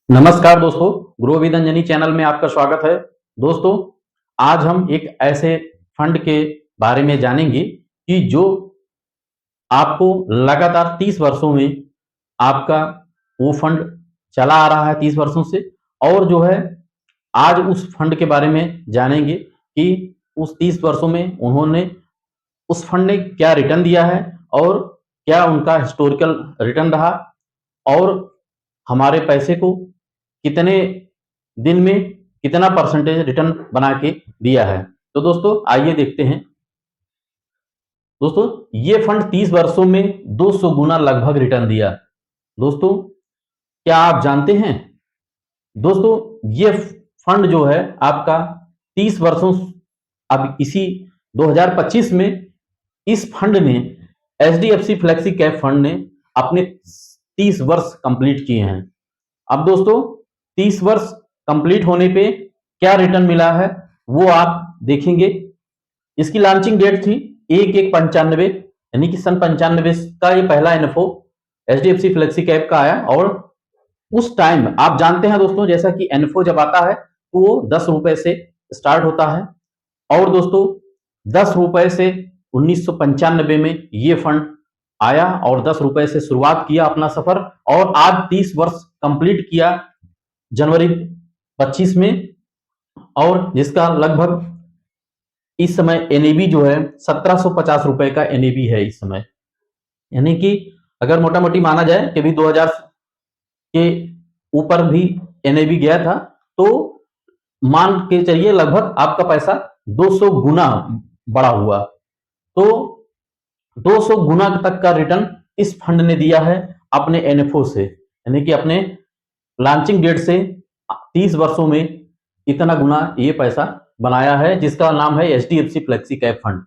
नमस्कार दोस्तों, grow with Anjani channel में आपका स्वागत है। दोस्तों, आज हम एक ऐसे फंड के बारे में जानेंगे कि जो आपको लगातार 30 वर्षों में आपका वो फंड चला आ रहा है 30 वर्षों से। और जो है आज उस फंड के बारे में जानेंगे कि उस 30 वर्षों में उन्होंने उस फंड ने क्या रिटर्न दिया है और क्या उनका हिस्टोरिकल रिटर्न रहा और हमारे पैसे को कितने दिन में कितना परसेंटेज रिटर्न बना के दिया है। तो दोस्तों आइए देखते हैं। दोस्तों, ये फंड 30 वर्षों में 200 गुना लगभग रिटर्न दिया। दोस्तों, क्या आप जानते हैं दोस्तों, ये फंड जो है आपका 30 वर्षों, अब इसी 2025 में इस फंड ने एचडीएफसी फ्लेक्सी कैप फंड ने अपने 30 वर्ष कंप्लीट किए हैं। अब दोस्तों 30 वर्ष कंप्लीट होने पे क्या रिटर्न मिला है वो आप देखेंगे। इसकी लॉन्चिंग डेट थी 1/1/95, यानी कि सन 95 का ये पहला एनएफओ एचडीएफसी फ्लेक्सी कैप का आया। और उस टाइम आप जानते हैं दोस्तों, जैसा कि एनएफओ जब आता है तो वो 10 रुपए से स्टार्ट होता है। और दोस्तों 10 रुपए से 1995 में ये फंड आया और 10 रुपए से शुरुआत किया अपना सफर और आज 30 वर्ष कंप्लीट किया जनवरी 25 में। और जिसका लगभग इस समय एनएबी जो है 1750 रुपए का एनएबी है इस समय। यानी कि अगर मोटा मोटी माना जाए कि भी 2000 के ऊपर भी एनएबी गया था तो मान के चलिए लगभग आपका पैसा 200 गुना बढ़ा हुआ। तो 200 गुना तक का रिटर्न इस फंड ने दिया है अपने एनएफओ से, यानी कि अपने लॉन्चिंग डेट से 30 वर्षों में इतना गुना ये पैसा बनाया है, जिसका नाम है एचडीएफसी फ्लेक्सी कैप फंड।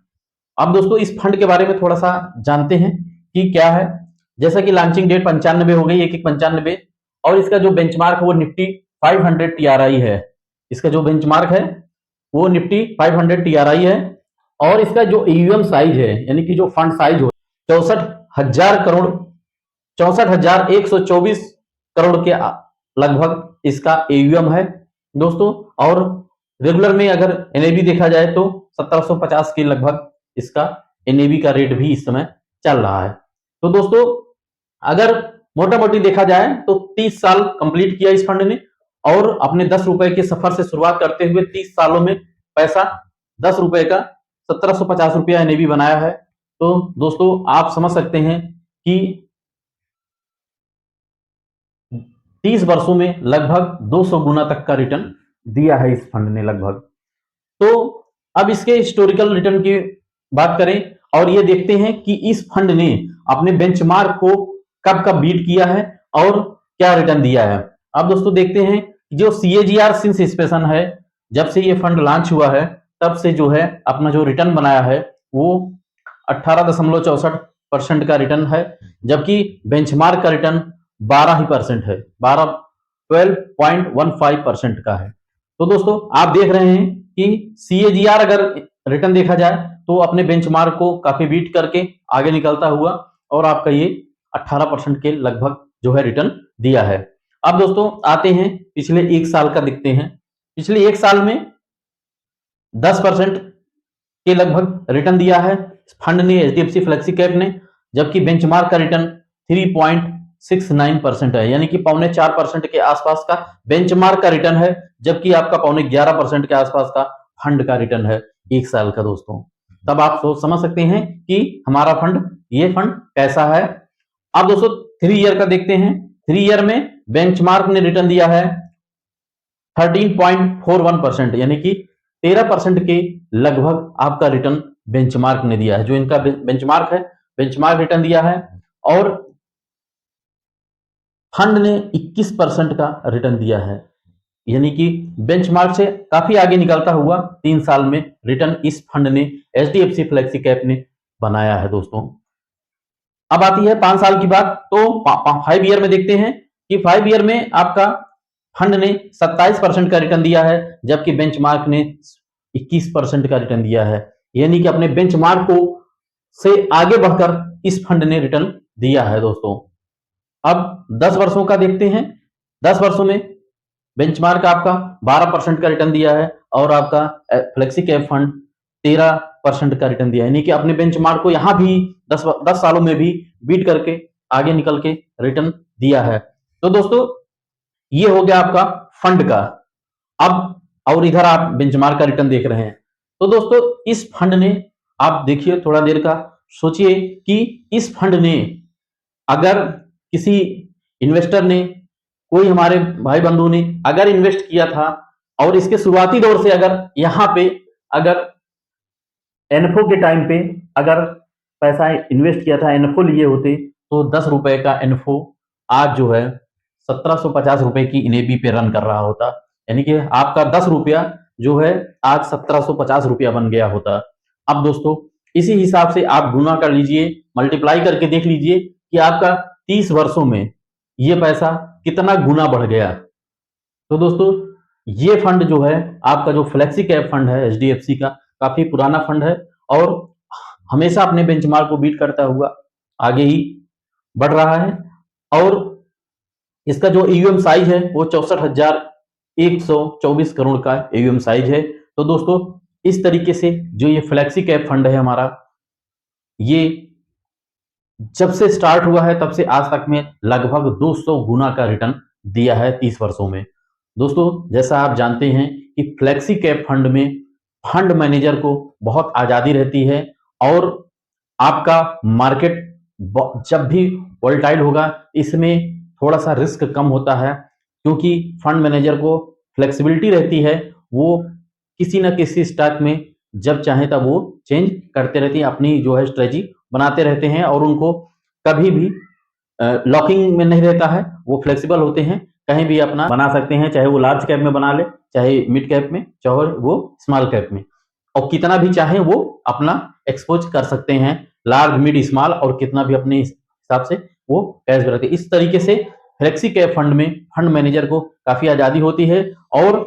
अब दोस्तों इस फंड के बारे में थोड़ा सा जानते हैं कि क्या है। जैसा कि लॉन्चिंग डेट 95 हो गई, 1/1/95, और इसका जो बेंचमार्क वो निफ्टी 500 टीआरआई है। इसका जो बेंचमार्क है वो निफ्टी 500 टीआरआई है। और इसका जो एयूएम साइज है, यानी कि जो फंड साइज हो 64,000 करोड़, 64,124 करोड़ के लगभग इसका एयूएम है दोस्तों। और रेगुलर में अगर एनएबी देखा जाए तो 1750 के लगभग इसका एनएबी का रेट भी इस समय चल रहा है। तो दोस्तों अगर मोटा मोटी देखा जाए तो 30 साल कंप्लीट किया इस फंड ने और अपने 10 रुपए के सफर से शुरुआत करते हुए 30 सालों में पैसा 10 रुपए का 1750 रुपया एनएबी बनाया है। तो दोस्तों आप समझ सकते हैं कि 30 वर्षों में लगभग 200 गुना तक का रिटर्न दिया है इस फंड ने लगभग। तो अब इसके हिस्टोरिकल रिटर्न की बात करें और ये देखते हैं कि इस फंड ने अपने बेंचमार्क को कब कब बीट किया है और क्या रिटर्न दिया है। अब दोस्तों देखते हैं जो सीएजीआर सिंस इंसेप्शन है, जब से ये फंड लॉन्च हुआ है तब से जो है अपना जो रिटर्न बनाया है वो 18.64% का रिटर्न है, जबकि बेंचमार्क का रिटर्न 12% है, 12.15% का है। तो दोस्तों आप देख रहे हैं कि सीएजीआर अगर रिटर्न देखा जाए तो अपने बेंचमार्क को काफी बीट करके आगे निकलता हुआ और आपका ये 18% के लगभग जो है रिटर्न दिया है। अब दोस्तों आते हैं पिछले एक साल का, देखते हैं। पिछले एक साल में 10% के लगभग रिटर्न दिया है फंड ने, एचडीएफसी फ्लेक्सी कैप ने, जबकि बेंचमार्क का रिटर्न 3.69% है, यानी कि 4.25% के आसपास का बेंचमार्क का रिटर्न है, जबकि आपका 11.25% के आसपास का फंड का रिटर्न है एक साल का दोस्तों। तब आप सोच समझ सकते हैं कि हमारा फंड, ये फंड कैसा है। अब दोस्तों 3 ईयर का देखते हैं। 3 ईयर में बेंचमार्क ने रिटर्न दिया है 13.41%, यानी कि 13% के लगभग आपका रिटर्न बेंचमार्क ने दिया है। जो इनका बेंचमार्क है, बेंचमार्क रिटर्न दिया है। और फंड ने 21% का रिटर्न दिया है, यानी कि बेंचमार्क से काफी आगे निकलता हुआ 3 साल में रिटर्न इस फंड ने, एचडीएफसी फ्लेक्सी कैप ने बनाया है दोस्तों। अब आती है 5 साल की बात। तो 5 ईयर में देखते हैं कि 5 ईयर में आपका फंड ने 27% का रिटर्न दिया है, जबकि बेंचमार्क ने 21% का रिटर्न दिया है, यानी कि अपने बेंचमार्क को से आगे बढ़कर इस फंड ने रिटर्न दिया है दोस्तों। अब 10 वर्षों का देखते हैं 10 वर्षों में बेंचमार्क आपका 12% का रिटर्न दिया है और आपका फ्लेक्सी कैप फंड 13% का रिटर्न दिया है, यानी कि अपने बेंचमार्क को यहां भी 10 सालों में भी बीट करके आगे निकल के रिटर्न दिया है। तो दोस्तों ये हो गया आपका फंड का। अब और इधर आप बेंचमार्क का रिटर्न देख रहे हैं। तो दोस्तों इस फंड ने, आप देखिए थोड़ा देर का सोचिए कि इस फंड ने अगर किसी इन्वेस्टर ने, कोई हमारे भाई बंधु ने अगर इन्वेस्ट किया था और इसके शुरुआती दौर से अगर यहाँ पे अगर एनएफओ के टाइम पे अगर पैसा इन्वेस्ट किया था, एनएफओ लिए होते, तो 10 रुपए का एनएफओ आज जो है 1750 रुपए की इनेबी पे रन कर रहा होता, यानी कि आपका 10 रुपया जो है आज 1750 रुपया बन गया होता। अब दोस्तों इसी हिसाब से आप गुना कर लीजिए, मल्टीप्लाई करके देख लीजिए कि आपका 30 वर्षों में ये पैसा कितना गुना बढ़ गया। तो दोस्तों ये फंड जो है आपका, जो फ्लेक्सी कैप फंड है एचडीएफसी का, काफी पुराना फंड है और हमेशा अपने बेंचमार्क को बीट करता हुआ आगे ही बढ़ रहा है और इसका जो एयूएम साइज है वो 64,124 करोड़ का एयूएम साइज है। तो दोस्तों इस तरीके से जो ये फ्लेक्सी कैप फंड है हमारा, ये जब से स्टार्ट हुआ है तब से आज तक में लगभग 200 गुना का रिटर्न दिया है 30 वर्षों में। दोस्तों जैसा आप जानते हैं कि फ्लेक्सी कैप फंड में फंड मैनेजर को बहुत आजादी रहती है और आपका मार्केट जब भी वोलेटाइल होगा इसमें थोड़ा सा रिस्क कम होता है, क्योंकि फंड मैनेजर को फ्लेक्सिबिलिटी रहती है, वो किसी न किसी स्टॉक में जब चाहे तब वो चेंज करते रहते हैं, अपनी जो है स्ट्रेटजी बनाते रहते हैं और उनको कभी भी लॉकिंग में नहीं रहता है, वो फ्लेक्सिबल होते हैं, कहीं भी अपना बना सकते हैं, चाहे वो लार्ज कैप में बना ले, चाहे मिड कैप में, चाहे वो स्मॉल कैप में, और कितना भी चाहे वो अपना एक्सपोज कर सकते हैं, लार्ज मिड स्मॉल, और कितना भी अपने हिसाब से वो कैश करते हैं। इस तरीके से फ्लेक्सी कैप फंड में फंड मैनेजर को काफी आजादी होती है और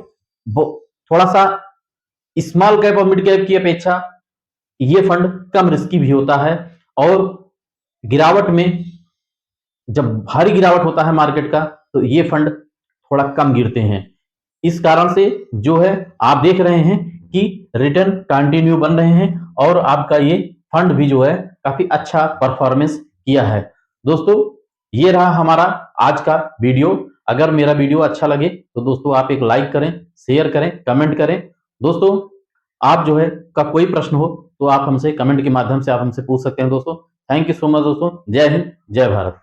थोड़ा सा स्मॉल कैप और मिड कैप की अपेक्षा ये फंड कम रिस्की भी होता है और गिरावट में, जब भारी गिरावट होता है मार्केट का, तो ये फंड थोड़ा कम गिरते हैं। इस कारण से जो है आप देख रहे हैं कि रिटर्न कंटिन्यू बन रहे हैं और आपका ये फंड भी जो है काफी अच्छा परफॉर्मेंस किया है। दोस्तों ये रहा हमारा आज का वीडियो। अगर मेरा वीडियो अच्छा लगे तो दोस्तों आप एक लाइक करें, शेयर करें, कमेंट करें। दोस्तों आप जो है का कोई प्रश्न हो तो आप हमसे कमेंट के माध्यम से आप हमसे पूछ सकते हैं। दोस्तों थैंक यू सो मच दोस्तों। जय हिंद, जय भारत।